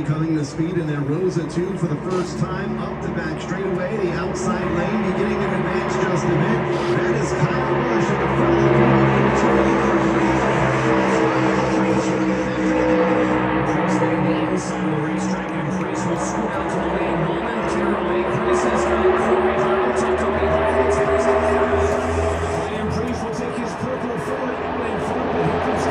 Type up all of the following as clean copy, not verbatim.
becoming the speed in their rows of two for the first time. Up to back straightaway, the outside lane beginning to advance just a bit. That is Kyle Busch at the front of the field. The inside of the racetrack, and Priest will scoot out to the lead momentarily. Priest has got Corey Hine tucked up behind the tails of the and Priest will take his purple Ford out in front, but here comes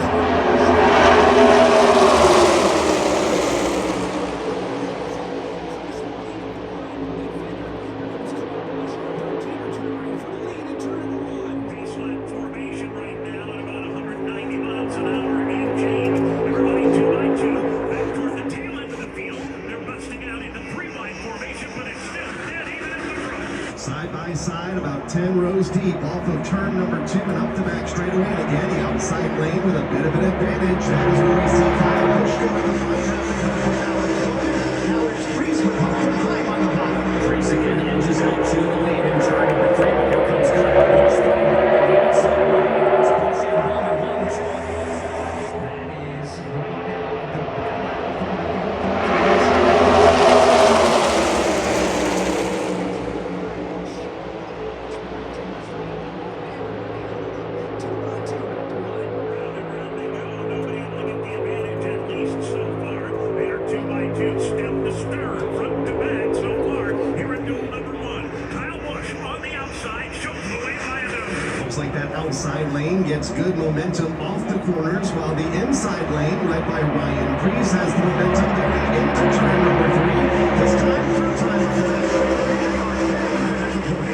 baseline formation right now at about 190 miles an hour and change. Everybody 2 by 2 back toward the tail end of the field. They're busting out into 3-line formation, but it's still dead even in the front. Side by side, about 10 rows deep, off of turn number 2 and up to back straightaway. And again, the outside lane with a bit of an advantage. That is where we see Kyle Busch go in the front half of the now it's Priest with time on the bottom. Priest again edges out to the lead in turn number 3. Here comes Kyle Busch from the outside lane. It's pushing 1-1. That is step to stern, front to back so far. Here in duel number 1. Kyle Busch on the outside, shows the way by a nose. Looks like that outside lane gets good momentum off the corners, while the inside lane, led by Ryan Priest, has the momentum going into turn number 3. This time for time on the left.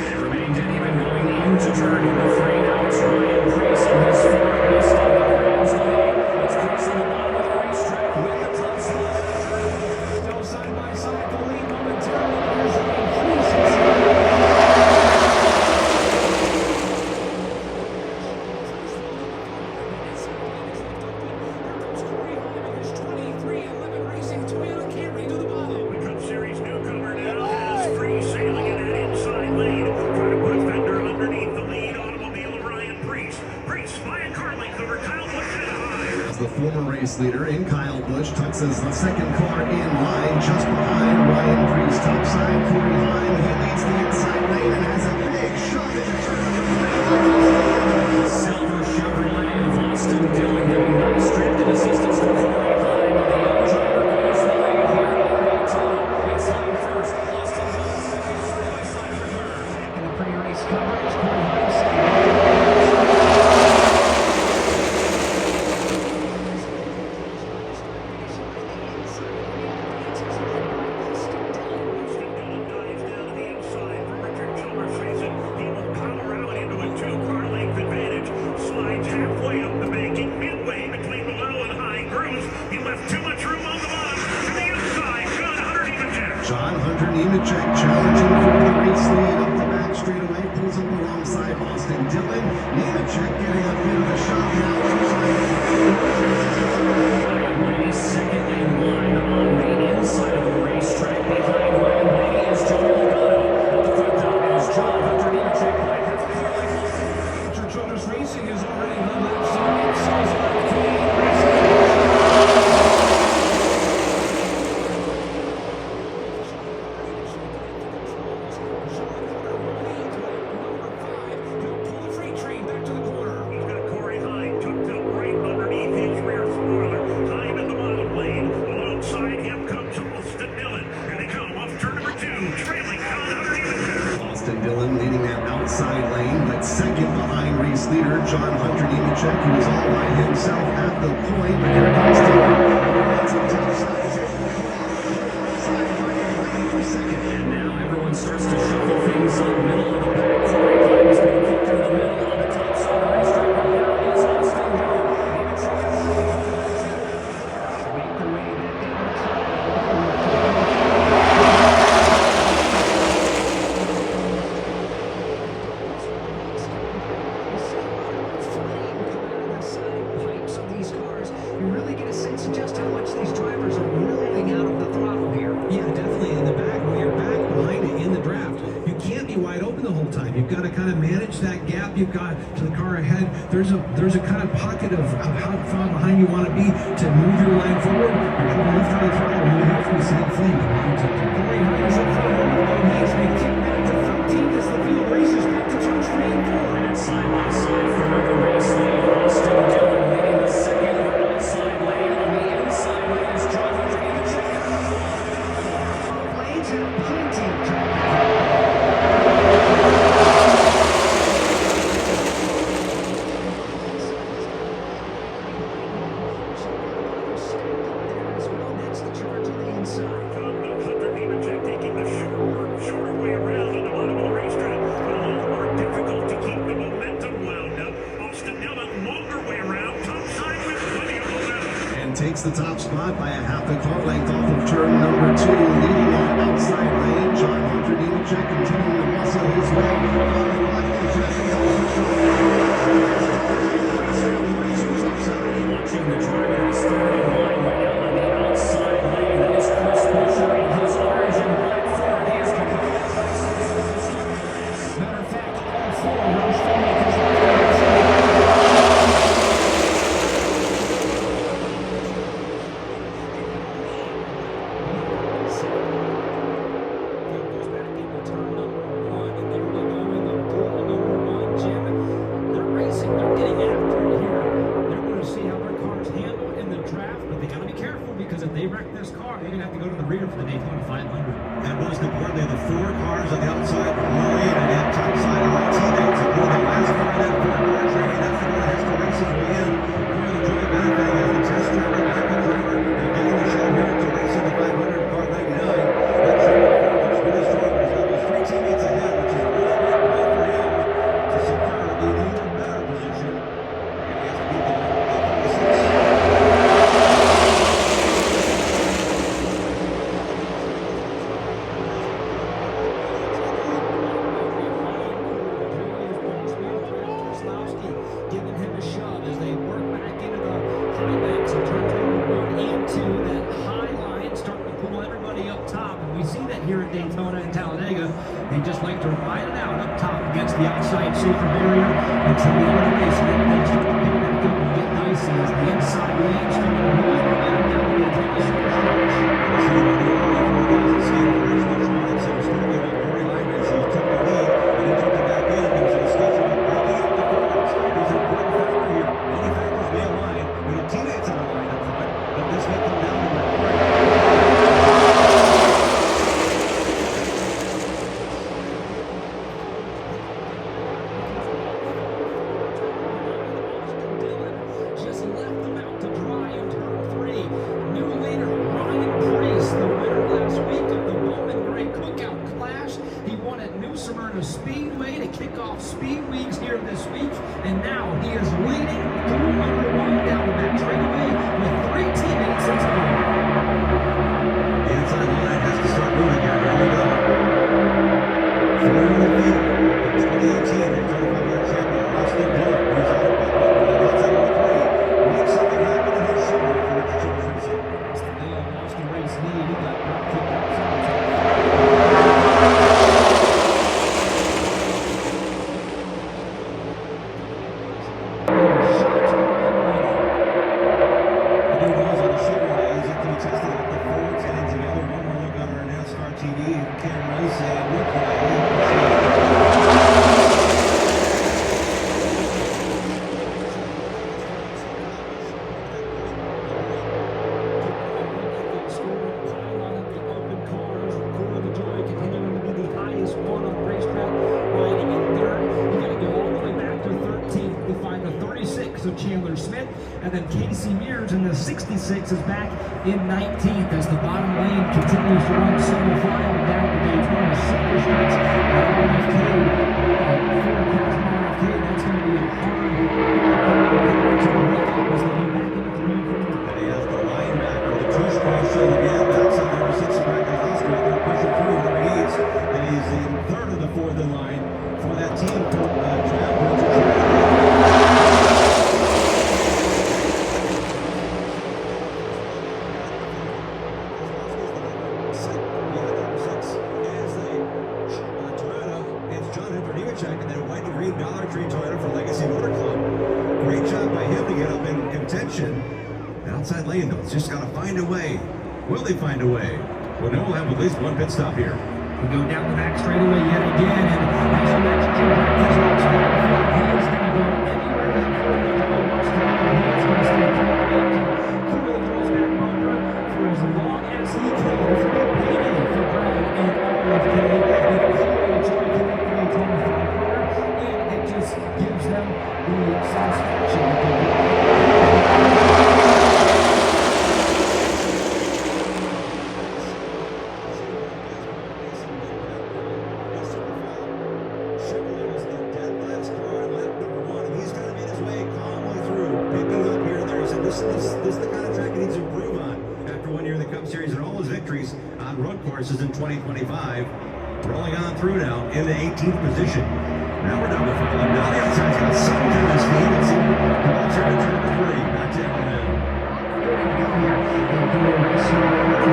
It remained even going into turn number 3. Now it's Ryan Priest and his Ford Mustang that grabs the lead. It's Priest on the bottom of the racetrack with the top spot. Still side by side, the lead momentarily as Ryan Priest is Series newcomer now has free sailing in that inside lane. Trying to put Fender underneath the lead automobile of Ryan Priest. Priest by a car length over Kyle Busch at high. As the former race leader in Kyle Busch tucks his second car in line just behind Ryan Priest. Topside, Corey Hine, he leads the inside lane and has a big shot into turn number 3. Silver Chevrolet of Austin Dillon giving nice drafted assistance to Corey Hine. The young driver goes the lead here in Daytona. It's Hine first. Austin Dillon second, side by side for third. In the pre-race coverage, Corey Hine second. Halfway up the banking, midway between the low and high grooves. He left too much room on the bottom. To the inside, John Hunter Nemechek. John Hunter Nemechek challenging for the race lead up the back straightaway, pulls up alongside Austin Dillon. Nemechek getting a bit of a shot now. Second in line on the inside of the racetrack behind Ryan Blaney is Joey Logano. At the front top is John Hunter Nemechek by half a car length. Trotters Racing is already on the left side. Sells out the back to the corner. He's got Corey Hine tucked up right underneath his rear spoiler. Hine in the bottom lane. Alongside him comes Austin Dillon. Here they come off turn number 2, trailing John Hunter Nemechek. Austin Dillon leading that outside lane, but second behind race leader John Hunter Nemechek, who is all by himself at the point. But here comes Dillon. And now everyone starts to shuffle things up. Middle of the pack. Corey Hine has been kicked in the middle on the top side of the racetrack. Right now is Austin Dillon. Nemechek has make the way back you really get a sense of just how much these drivers are rolling out of the throttle here. Yeah, definitely in the back. When you're back behind it in the draft, you can't be wide open the whole time. You've got to kind of manage that gap gap you've got to the car ahead. There's a kind of pocket of how far behind you want to be to move your line forward. You're going to lift on the throttle, and you'll hopefully see it flee. Corey Hines up for a moment. He's been kicked back to 13th as the field races back to turn 3 and 4. And side by side for the race lead. Austin Dillon leading the second outside lane. On the inside lane is John Hunter. Blades have plenty of track. Takes the top spot by a half a car length off of turn number 2, leading on outside lane. John Hunter Nemechek continuing to muscle his way on the line. Watching the driver starting line right now on the outside lane. That is Chris Buescher in his orange and black Ford. He is competing. Matter of fact, all 4 Roush filmmakers because if they wreck this car, they're going to have to go to the rear for the Daytona 500. And most importantly, the 4 cars on the outside line and the top side of our teammates. And the last car in that 4-car training, that's the one that has to race his way in. For the joint benefiting as the test driver, backup driver, and getting the shot here to race in the 500 car 99. That Trevor looks really strong. He's got those 3 teammates ahead, which is a really great play for him to secure an even better position. And he has to beat the 846. Giving him a shove as they work back into the high banks of turns number 1 into that high line, starting to pull everybody up top. And we see that here at Daytona and Talladega. They just like to ride it out up top against the outside safer barrier until the end of the race. And then they start to pick back up and get dicey as the inside lane starting to move momentum down to the Daytona Superstars. Speedway to kick off Speed Weeks here this week, and now he is leading through number 1 down the back straightaway with 3 teammates into the lead. The inside line has to start moving here. Here we go. Through the lead in 2018, the 25-year champion Austin Dillon, who's out of the outside of the 3. Make something happen in his shoulder for Richard Children's Racing. Dillon lost the race lead. He got kicked outside. Of Chandler Smith, and then Casey Mears in the 66 is back in 19th as the bottom lane continues to run single file down the Daytona Superstars. RFK, 4 cars from RFK, that's going to be a hard to break up as they go back into the main corner. And he has the line back with the 2 squash show again. Backside number 6 back as Oscar there pushing through number 8. And he's in 3rd of the 4th in line for that team. And then white and green Dollar Tree toy contention. The outside lane, though, it's just got to find a way. Will they find a way? Well, no, we'll have at least one pit stop here. We go down the back straightaway yet again, and as you mentioned, Jim, he is going to go anywhere that Corey wants to go. He is going to stay Corey goes back bunker for as long as he can. It's a big payday for Brad and RFK. If Corey and Joey can make the Daytona 500, and it just gives them the satisfaction that they get. This is the kind of track he needs to improve on after 1 year in the Cup Series and all his victories on road courses in 2025. Rolling on through now in the 18th position. Now we're down the final. Now the outside's got some kind of speed. Let's see. Ball turn to turn 3. Back to Allen.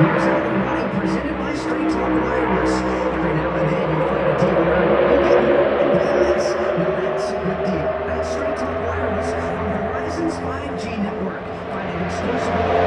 Here's another running presented by Straight Talk Wireless. Every now and then you find a deal where you get your balance. Now that's a good deal. That's Straight Talk Wireless on Verizon's 5G network. Find it exclusively.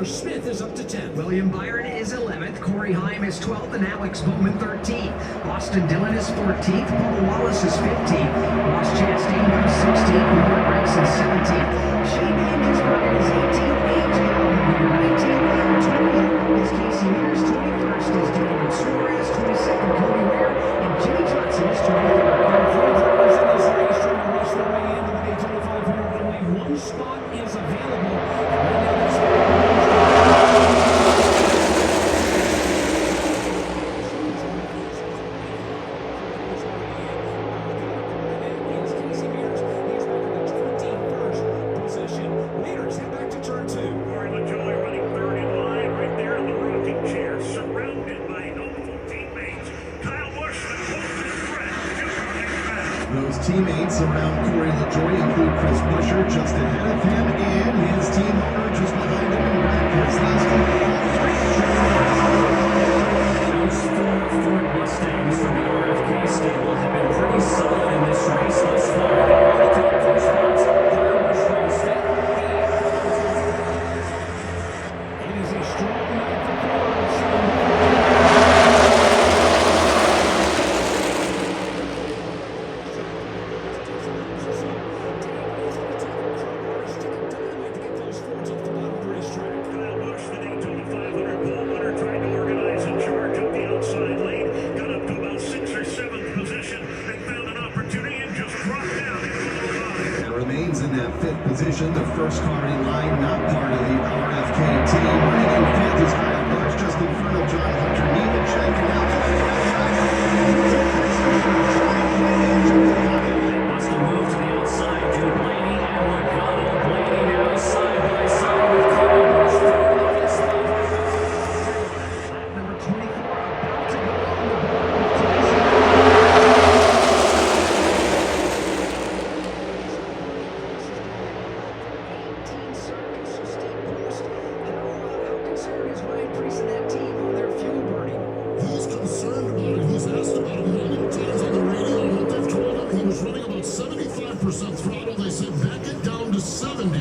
Smith is up to 10th. William Byron is 11th. Corey Heim is 12th. And Alex Bowman 13th. Austin Dillon is 14th. Paul Wallace is 15th. Ross Chastain is 16th. Robert Gregson 17th. Shane Andrews is 18th. AJ Allmendinger 19th. 20th is Casey Mears. 21st is Daniel Suarez. 22nd, Cody Ware. And Jimmy Johnson is 23rd. Three drivers in this race trying to rush their way into the Daytona 500. Only one spot is available. And right now this Those teammates around Corey LaJoie include Chris Buescher just ahead of him and his team owner just behind him in Brad Keselowski. Those four Ford Mustangs from the RFK stable have been pretty solid in this race thus far. They are the top two spots. Kyle Busch runs fifth. It is a strong night for Corey. Remains in that fifth position, the first car in line, not part of the RFK team. Running in fifth is Kyle Busch, just in front of John Hunter Nemechek. Wants to move to the outside to Blaney and Logano. Blaney now side by side with Kyle Busch for the fifth spot. Number 24 about to go on the board. He's concerned about it. He's asked about it many times on the radio. What they've told him, he was running about 75% throttle. They said back it down to 70.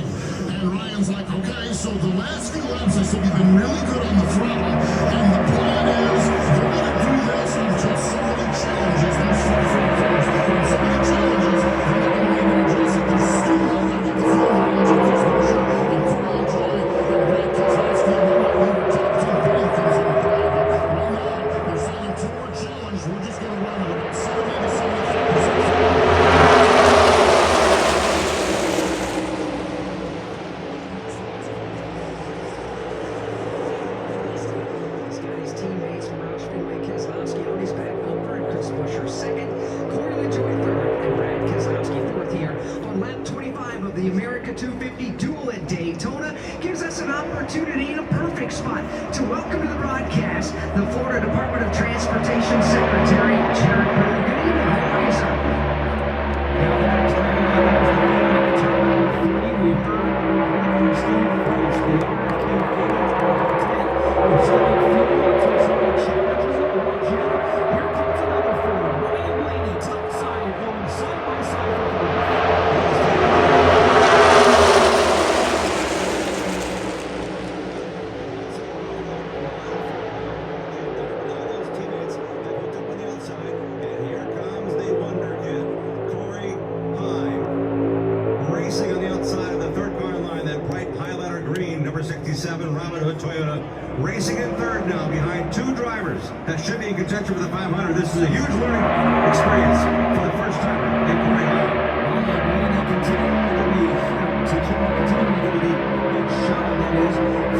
And Ryan's like, okay, so the last few laps, they said you've been really good on the throttle. And the plan is they're going to do this until somebody challenges those four cars. When somebody challenges, they're not going to make an adjustment. They're still not going to get the full knowledge of Chris Buescher and Corey LaJoie and Brad Keselowski. And they might be the top two bidding things in the crowd. Right now, they're saying two more challenge. We're just going to run at about 70 to 75%. He's got his teammates from Roush Fenway, Keselowski on his back bumper, and Chris Buescher second, Corey LaJoie third, and Brad Keselowski fourth here on lap 25 of the America 250 Duel at Daytona. Gives us an opportunity in a perfect spot to welcome to the broadcast the Florida Department of Transportation Secretary Jared Byrne. Good evening. How are you, sir? Now, 37, Robin Hood Toyota, racing in third now behind two drivers that should be in contention for the 500. This is a huge learning experience for the first timer in Corey Hall.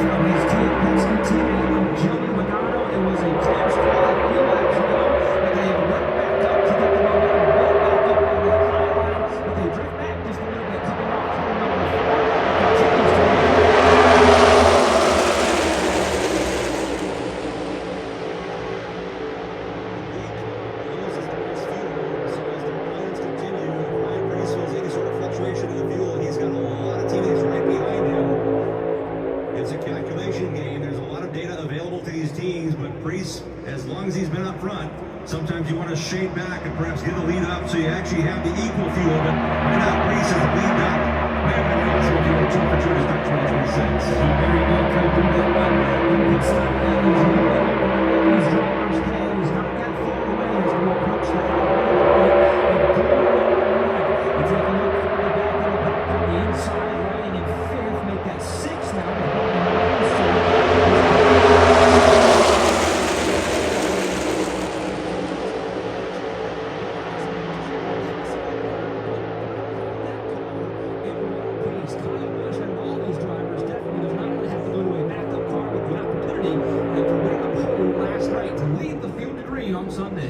From his team, Penske teammate Joey Logano. It was a close call a few laps ago, but they have worked back up to get the momentum built back up on the high line. But they drift back just a little bit, coming off turn number 4. Continues to as long as he's been up front, sometimes you want to shade back and perhaps get the lead up so you actually have the equal fuel, but right now Reese is the lead up. May have been also doing 2 for 2 to start 2026. very good, could do that, but he could stop that. These drivers can. He's not that far away as we approach the highway. You take a look further back in the pack on the inside, riding in 5th, make that 6th now. On Sunday.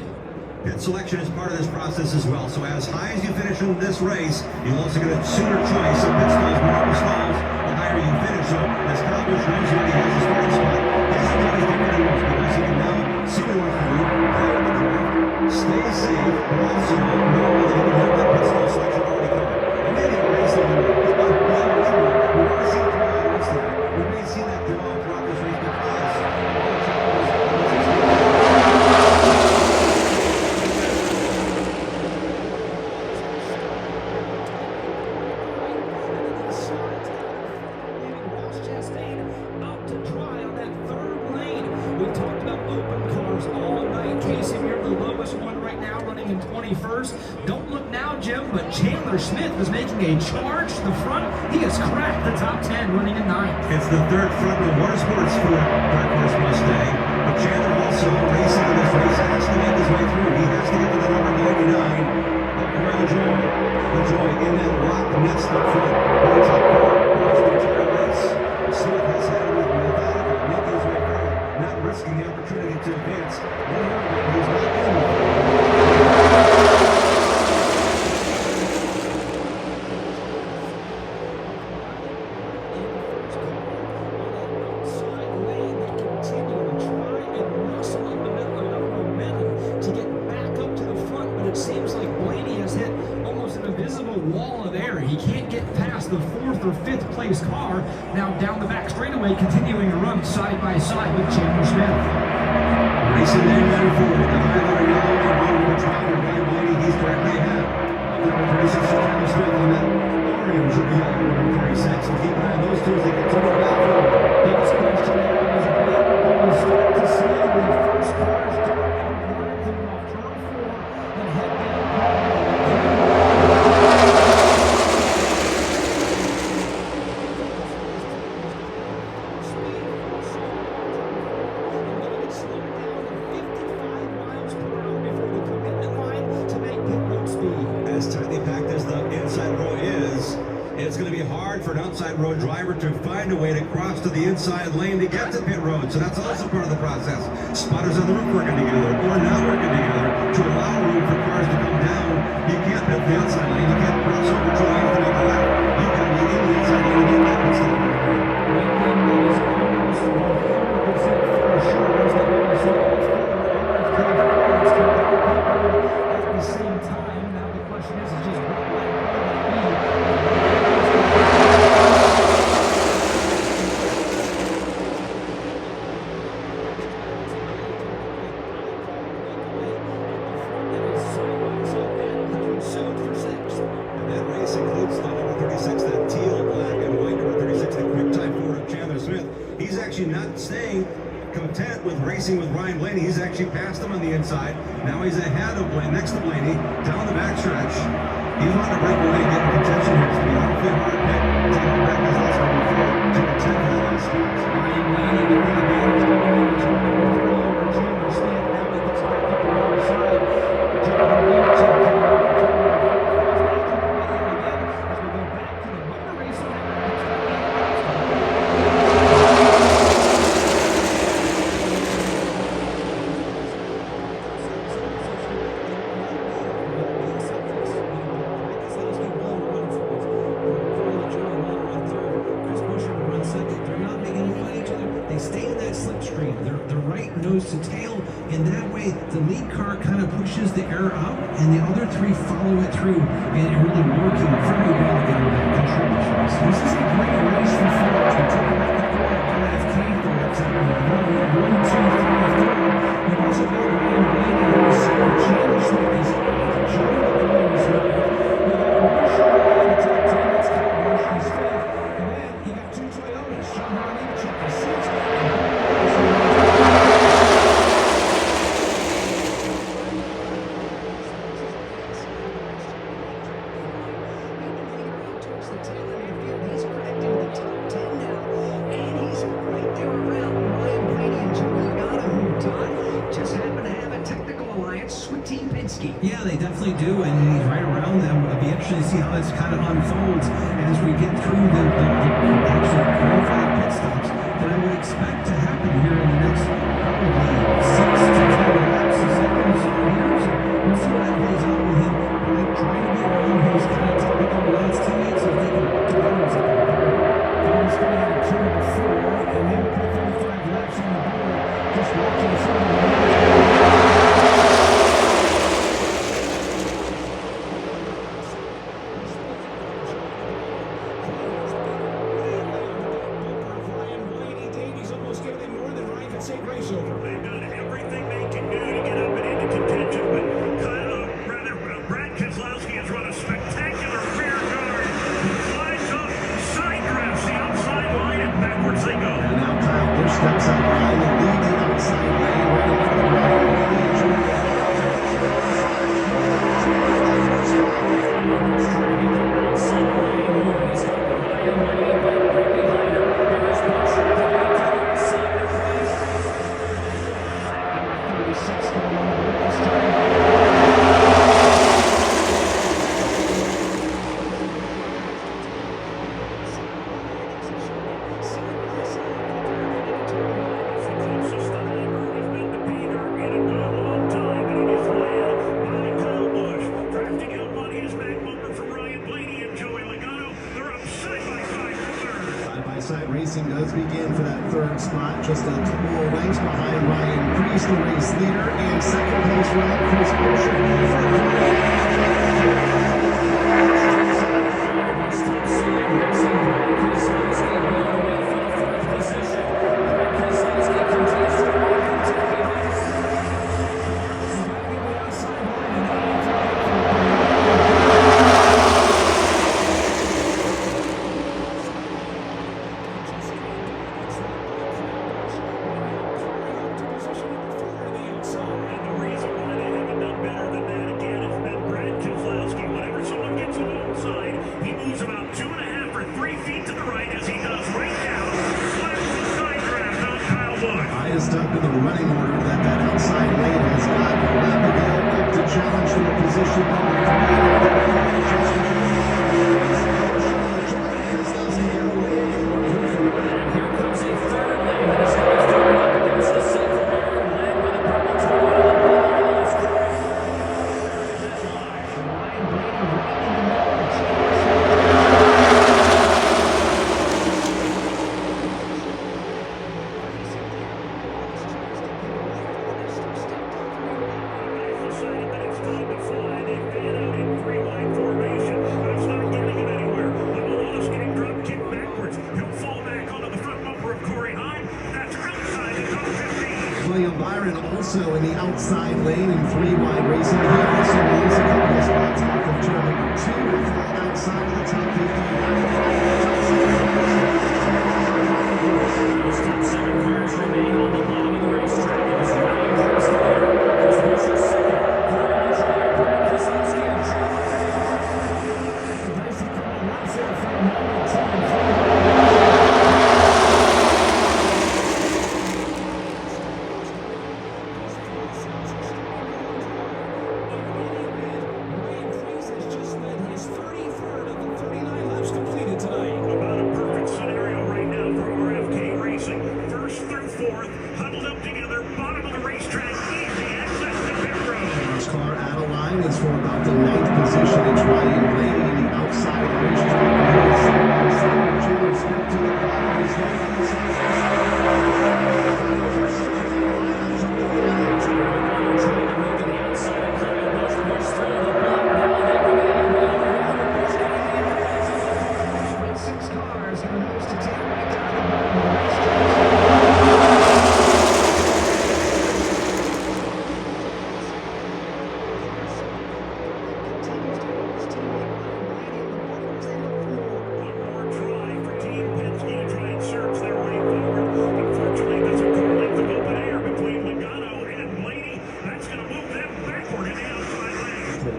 Pit selection is part of this process as well. So as high as you finish in this race, you'll also get a sooner choice of pit stalls, more stalls, the higher you finish. So as Kyle Busch knows when he has a starting spot, his job is different than most because he can now see what he wants to do, play with the drive, stay safe, but also know that he can have that pit stall selection already covered. And maybe a race that we've already seen throughout once that. We may see that develop throughout this race because Don't look now, Jim, but Chandler Smith is making a charge to the front. He has cracked the top 10, running in 9th. It's the third front row motorsports for Dark Horse Mustang. But Chandler also racing in this race has to make his way through. He has to get to the number 99. The joy in that lock nest up front. On top four, the entire race. Smith has had to be methodical, make his way through, not risking the opportunity to advance. He's not in. The 4th or 5th place car now down the back straightaway, continuing to run side by side with Chandler Smith. Racing in there forward, the highlighter yellow and blue with the driver Ryan Blaney, he's directly ahead. Number 36 Chandler Smith on that orange of the yellow, number 36. So keep an eye on those two as they continue to battle forward. Biggest question now is when we start to see the first cars coming off turn 4 and head down. It's going to be hard for an outside road driver to find a way to cross to the inside lane to get to pit road. So that's also part of the process. Spotters on the roof working together, or now working together to allow room for cars to come down. You can't pit the outside lane. You can't cross over two lanes to make a lap. You've got to be in the inside lane to get that pit stop. At the same time, now the question is just what not staying content with racing with Ryan Blaney. He's actually passed him on the inside. Now he's ahead of Blaney, next to Blaney, down the backstretch. He's wanting to break away and get in contention here. It's going to be an awfully hard pick. Taking Brett Keselowski before 2 and 10 for the last few years. Ryan Blaney with the advantage coming in. Turn number 3 over Chandler Smith. Now he gets back up on the side. John Wilson coming over turn number 4. As we go back to the motor racing. They stay in that slipstream. They're right nose to tail. In that way, the lead car kind of pushes the air out, and the other three follow it through, and really working very well in that control race. This is a great race for Ford. We took a look at the RFK Fords that were running 1, 2, 3, 4. We've also got Ryan Blaney, who is Chandler Smith is 8th, Joey Logano is 9th. We got Marshall in the top 10. That's Kyle Busch, he's 5th. And then you got 2 Toyotas, Sean Nemechek is 6th. Yeah, they definitely do, and he's right around them. It'll be interesting to see how this kind of unfolds as we get through the actual qualifying pit stops that I would expect to happen here in the next probably 6 to 10 laps of seconds or years. We'll see how that plays out with him. Right, trying to be around his kind of typical last teammates so they can together as a pair. Bowman's coming out of turn number 4, and they will put 35 laps on the board. Just watching some of the They've done everything they can do to get up and into contention, but Brad Keselowski has run a spectacular rear guard. He flies up, side drifts the outside line, and backwards they go. And now Kyle Busch steps up behind the lead, the outside lane, right in front of Ryan Blaney. Side racing does begin for that third spot, just a couple of lengths behind Ryan Preece, the race leader, and second place runner Chris highest up in the running order that outside lane has got Abigail up to challenge for the position number 3. Here comes a third lane that is going to start up against the single iron led by the purple Toyota. William Byron also in the outside lane in 3 wide racing. He also loses a couple of spots off of turn number 2 and fall outside of the top 15. Those top 7 cars remain on the bottom of the racetrack. It is Ryan Preece the leader. Chris Buescher second. Corey Buescher, Brad Keselowski, and Joey Logano. up to 9th position. It's Ryan Blaney in the outside of the racetrack. Chandler Smith to the bottom. He's right on the side. Trying to move to the outside of Kyle Busch. Busch through the block. Now they remain well around the Busch getting the 6 cars in the nose to tail right down the bottom of the racetrack.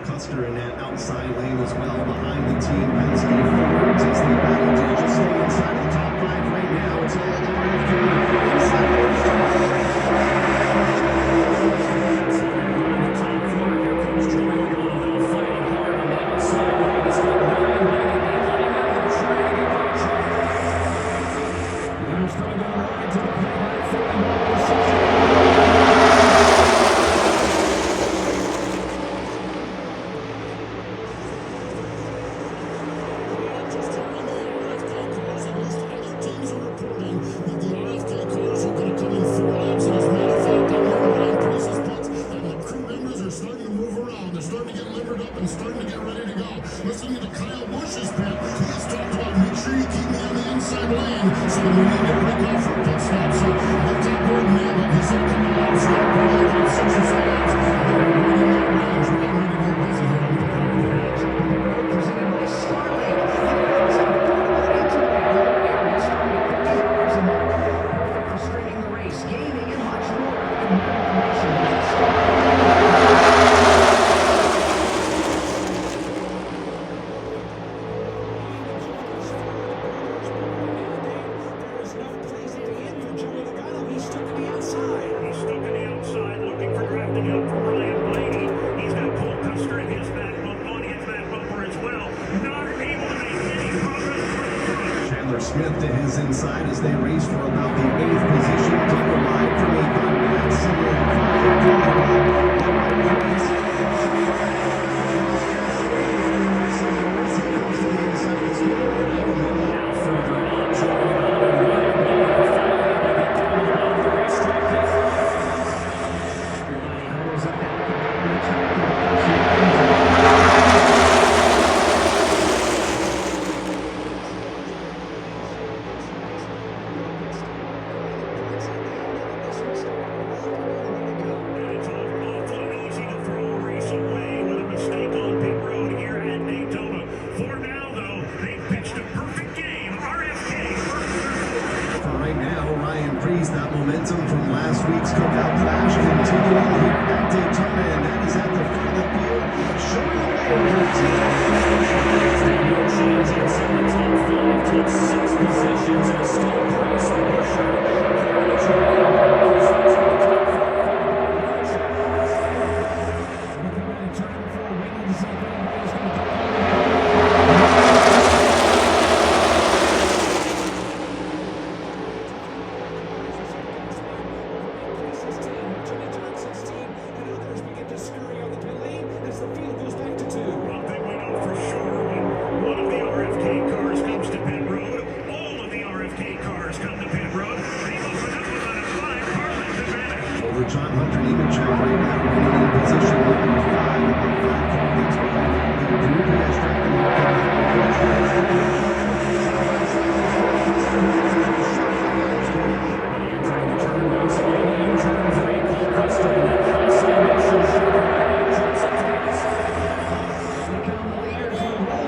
Custer in that outside lane as well behind the team. Penske Fords as they battle to just stay inside of the top 5 right now. It's all RFK inside of the top 4. Here comes Joey Logano fighting hard on the outside lane. He's got Ryan Blaney behind him. They're trying to get by Joey. Here's going to go right to the plate by 40 miles. Starting to get ready to go. Listening to Kyle Busch's pit, he's talked about make sure you keep me on the inside lane so that we need to break off for a pit stop. So let that board nail it. He's going to come out, start probably about 6 or 7 laps. We're in that range. We're getting ready to get busy here on the road. Presented by Starlink. Perfect for streaming the race, gaming, and much more. For more information, visit Starlink. Chandler Smith to his inside as they race for about the 8th position. Double wide from a that momentum from last week's cookout clash continuing here at Daytona, and that is at the front of the field, showing the No change inside the top 5. Took 6 positions and still Price and Buescher carrying the trail. John Hunter Nemechek right now winning in position number 5. About 5 points behind the group. He has tracked them up Become the leaders of the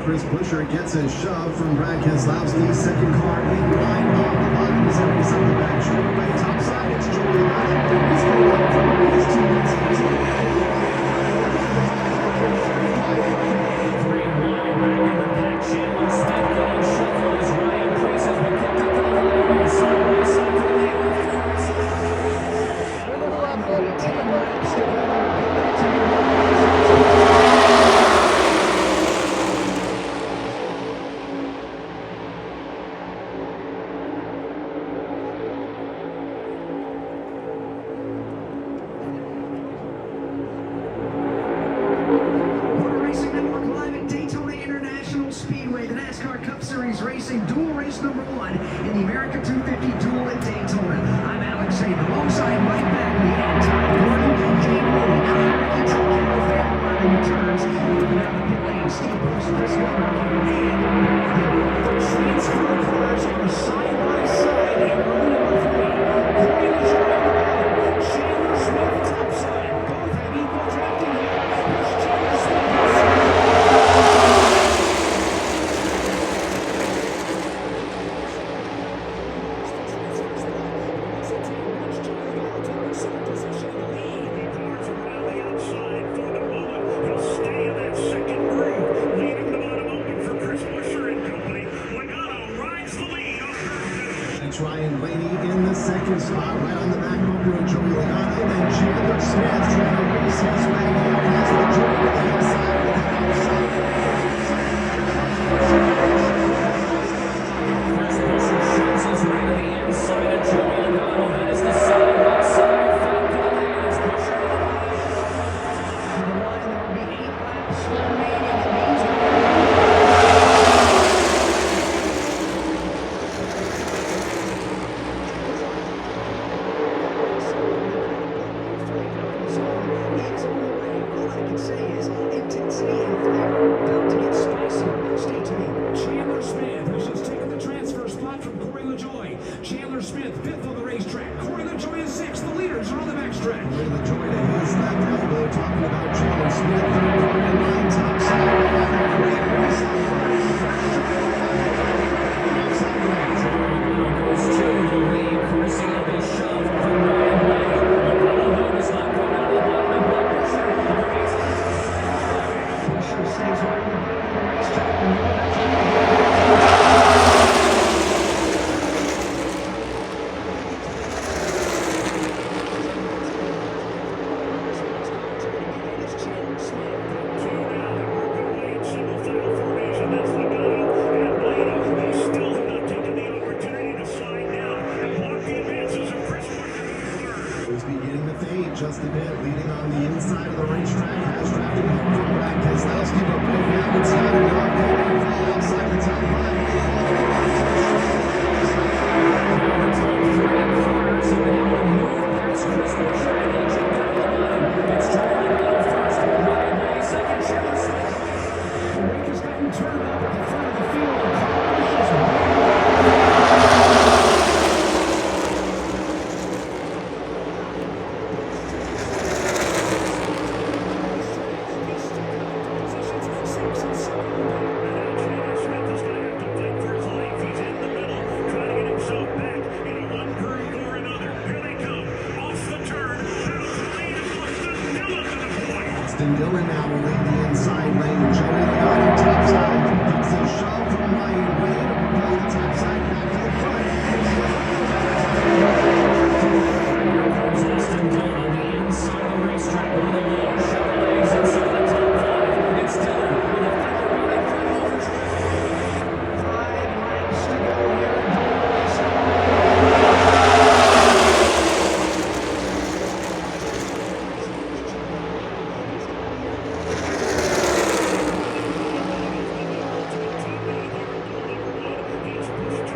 Chris Buescher gets a shove from Brad Keselowski. Second car in line off the bottom as they race up the back straightaway. Top side, it's Joey Logano. He's going up from his teammates. Three wide back in the pack. Chandler Smith getting shuffled as Ryan Preece has been kicked up to the line. Side by side for the lead. Motor Racing Network live at Daytona International Speedway, the NASCAR Cup Series Racing Duel Race number 1 in the America 250 Duel at Daytona. I'm Alex Saban alongside Mike Bagley and Tom Gordon, Jane Mooney, Ricky Telcaro, Van Martin returns. Moving down the pit lane, Steve Bruce, Chris Weber, and the transfer cars are side by side in row number 3. Corey LaJoie on the bottom, Chandler Smith topside. Both have equal drafting here. Here's Chandler Smith. That's Ryan Blaney in the second spot, right on the back bumper of Joey Logano. Then Chandler Smith trying to race his way in as the Joey to the inside with the outside. Chris Buescher shoves his way to the inside of Joey Logano. That is the side-by-side fight for the lead. It's Buescher to the line. To the line, there will be 8 laps remaining. It means it's on the way. All I can say is intensity and flavor about to get spicy. Stay tuned. Chandler Smith has just taken the transfer spot from Corey LaJoie. Chandler Smith, 5th on the racetrack. Corey LaJoie is 6th. The leaders are on the backstretch. Corey LaJoie to his left elbow, talking about Chandler Smith. Third car in line, top side. Great race. Goes to the lead, courtesy of a shove from Ryan Blaney. Logano does not go down to the bottom and block Buescher. Buescher stays right on the bottom of the racetrack. Is beginning to fade just a bit, leading on the inside of the racetrack. Has drafted home from Brad Keselowski, but right now it's not enough. They fall outside the top line. Now the top 3 cars have been able to move past Chris Buescher and they jump out of the line. It's Joey Logano first, Ryan Blaney second, Chandler Smith. The rake has gotten turned up at the front of the field. And Carl Buescher's way Dylan now will lead the inside lane. Joey Logano top side. Gets a shove from Ryan Blaney to propel the top side back to the front. Here comes Austin Dillon on the inside of the racetrack. One of the long Chevrolets inside the top 5. It's Dillon with a fender running front over Troy. 5 laps to go here in Duel Racing. He's pushed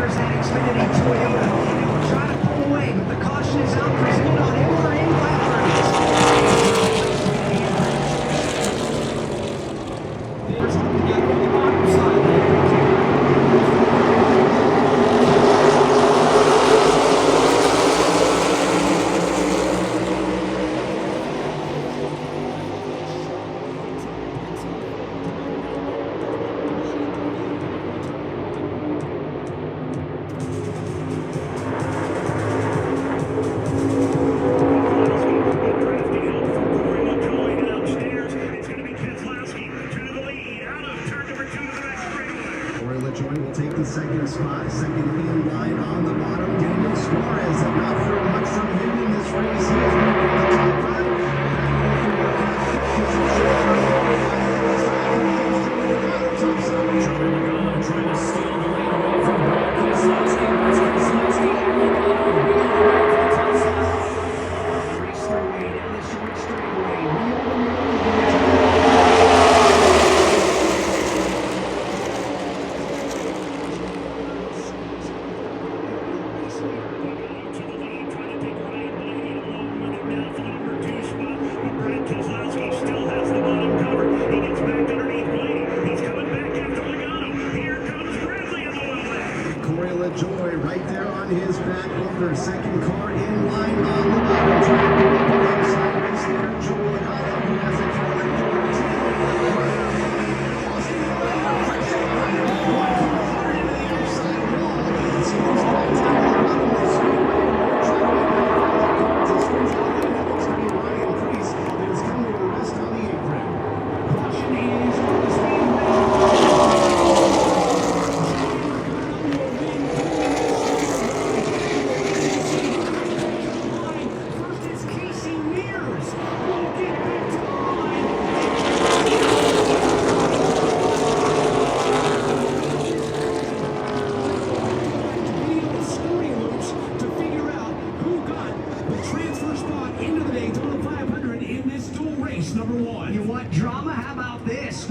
there's that Xfinity Toyota. They will try to pull away, but the caution is out, presented on him for in by Burns. There's one together on the bottom side there. Corey LaJoie will take the second spot. Second in line on the bottom. Daniel Suarez. And not for much from him in this race. He is making the top five. Trying to steal the lead away from Brad Keselowski. That's Keselowski and Logano wheeling away for the top spot. Race straightaway down the short straightaway. Wheel to wheel. Corey LaJoie right there on his back bumper. Second car in line on the bottom track. Alongside race leader George